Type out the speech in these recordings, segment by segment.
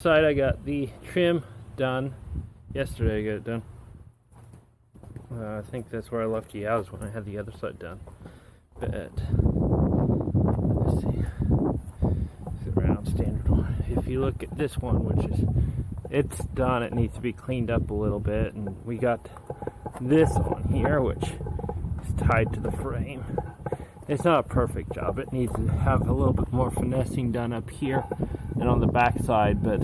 Side I got the trim done yesterday. I got it done. I think that's where I left you out, is when I had the other side done. But let's see, it's a round standard one. If you look at this one, which is it's done, it needs to be cleaned up a little bit, and we got this on here, which is tied to the frame. It's not a perfect job. It needs to have a little bit more finessing done up here and on the back side, but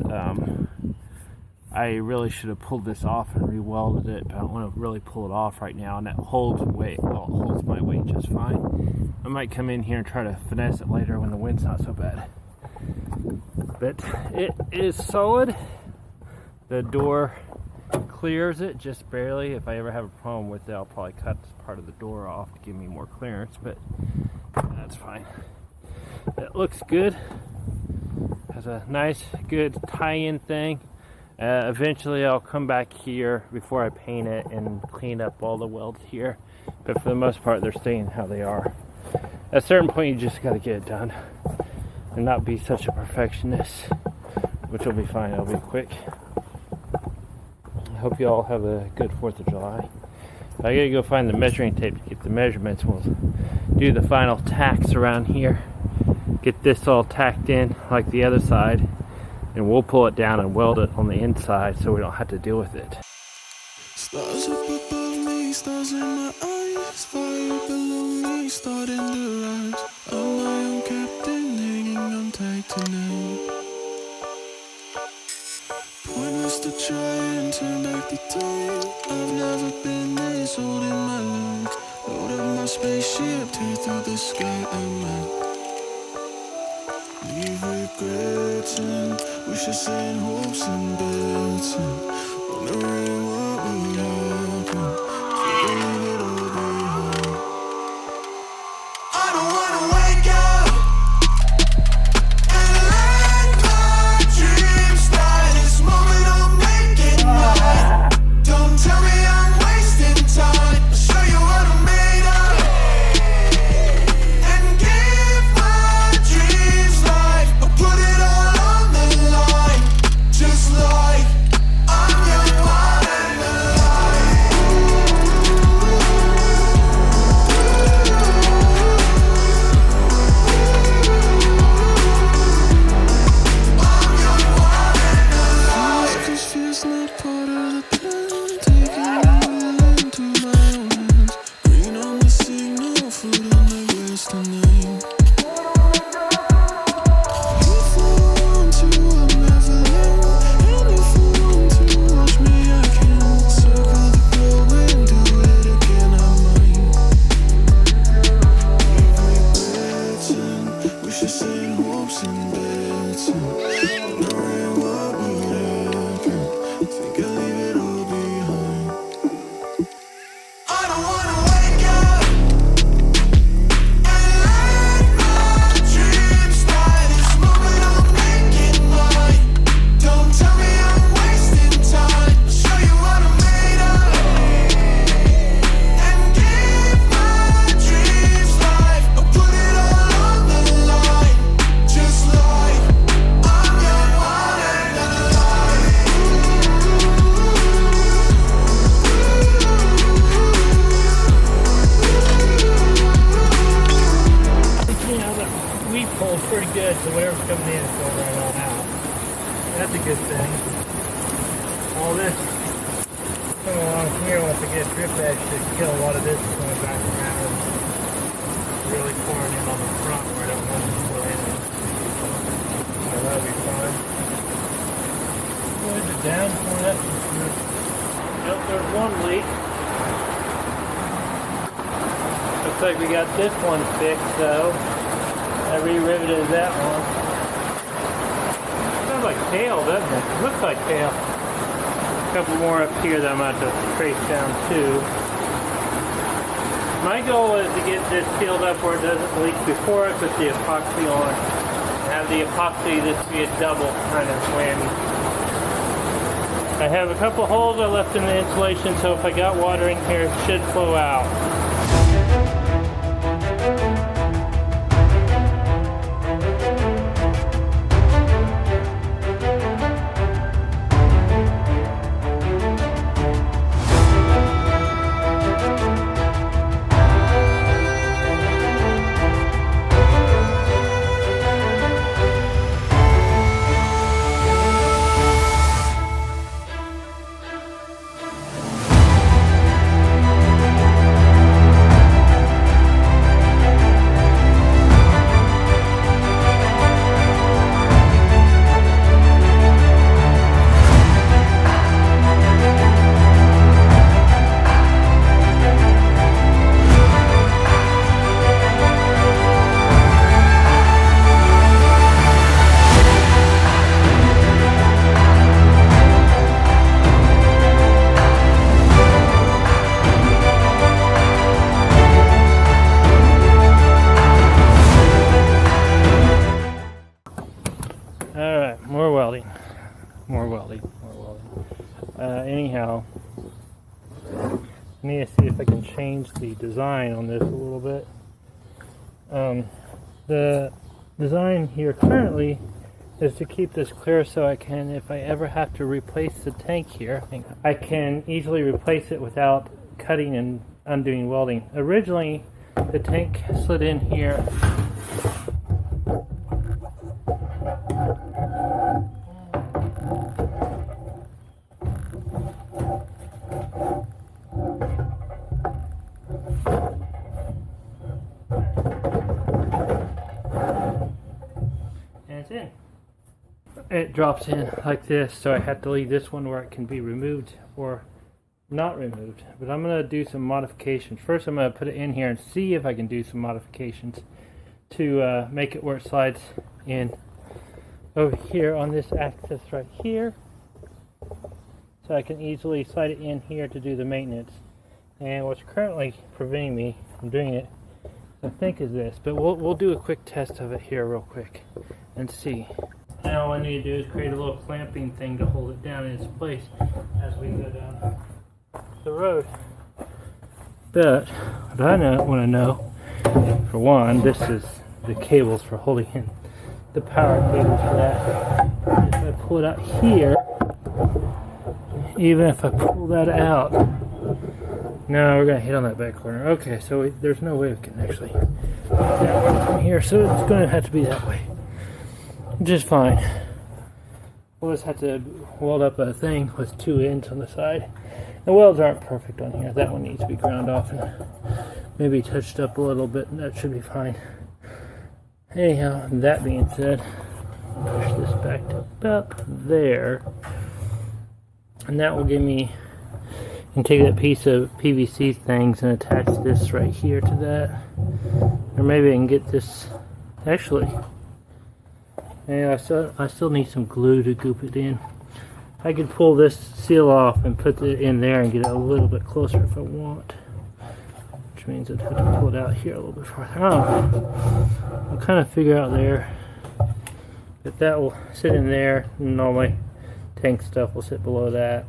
I really should have pulled this off and re-welded it, but I don't want to really pull it off right now, and that holds weight. Well, it holds my weight just fine. I might come in here and try to finesse it later when the wind's not so bad. But it is solid. The door clears it just barely. If I ever have a problem with it, I'll probably cut part of the door off to give me more clearance, but that's fine. It looks good. Has a nice, good tie-in thing. Eventually I'll come back here before I paint it and clean up all the welds here, but for the most part they're staying how they are. At a certain point you just got to get it done and not be such a perfectionist, which will be fine. It'll be quick. I hope you all have a good 4th of July. I gotta go find the measuring tape to get the measurements. We'll do the final tacks around here, get this all tacked in like the other side, and we'll pull it down and weld it on the inside so we don't have to deal with it. Stars up above me, stars in my eyes, fire below me, starting to rise. I'm my own captain, hanging on tight tonight. Pointless to try and turn back the time. I've never been this old in my life. Load up my spaceship, tear through the sky and leave regretting. Wish I sent hopes and bets, wondering what would happen if you leave it all behind. I don't wanna wake up and let my dreams die. This moment I'll make it mine. Don't tell me I'm wasting time. I'll show you what I'm made of and give my dreams life. I'll put it all on the line, just like I'm young, wild and alive. I'm young, wild and alive. 'Cause fear's not part of the plan. Taking the will into my own hands. Green on the signal, food on the grass tonight. If I want to, I'll never learn. And if I want to watch me, I can. Circle the globe and do it again, I might. Regretting, wish I sent hopes and bets, wondering what would happen. Think I'll leave it all behind. I don't wanna wake up and let my dreams die. This moment I'll make it mine. Don't tell me I'm wasting time. I'll show you what I'm made of and give my dreams life. I'll put it all on the line, just like I'm young, wild and alive. You know, the weed pole's pretty good, so whatever's coming in is going right on out. That's a good thing. All this coming along here, once I get drip edge to kill a lot of this going back around and really pouring in on the front where I don't want it to go in. So that'll be fine. Wedge it down, pour that some good. Nope, there's one leak. Looks like we got this one fixed, though. I re-riveted that one. Sounds like kale, doesn't it? Looks like kale. A couple more up here that I'm about to trace down too. My goal is to get this sealed up where it doesn't leak before I put the epoxy on. Have the epoxy this be a double kind of whammy. I have a couple holes I left in the insulation, so if I got water in here, it should flow out. more welding. Anyhow, I need to see if I can change the design on this a little bit. The design here currently is to keep this clear so I can, if I ever have to replace the tank here, I can easily replace it without cutting and undoing welding. Originally, the tank slid in here. And it's in. It drops in like this, so I have to leave this one where it can be removed or not removed. But I'm going to do some modifications. First I'm going to put it in here and see if I can do some modifications to make it where it slides in over here on this axis right here, so I can easily slide it in here to do the maintenance. And what's currently preventing me from doing it, I think, is this, but we'll do a quick test of it here real quick and see. Now all I need to do is create a little clamping thing to hold it down in its place as we go down the road. But what I want to know, for one, this is the cables for holding in the power cables for that. If I pull it out here, even if I pull that out, no, we're going to hit on that back corner. Okay, so there's no way we can actually get that one from here, so it's going to have to be that way. Which is fine. We'll just have to weld up a thing with 2 ends on the side. The welds aren't perfect on here. That one needs to be ground off and maybe touched up a little bit, and that should be fine. Anyhow, that being said, push this back to about there. And that will give me, and take that piece of PVC things and attach this right here to that. Or maybe I can get this, actually, yeah, I still need some glue to goop it in. I could pull this seal off and put it in there and get it a little bit closer if I want. Which means I'd have to pull it out here a little bit farther. I'll kind of figure out there. But that will sit in there, and all my tank stuff will sit below that.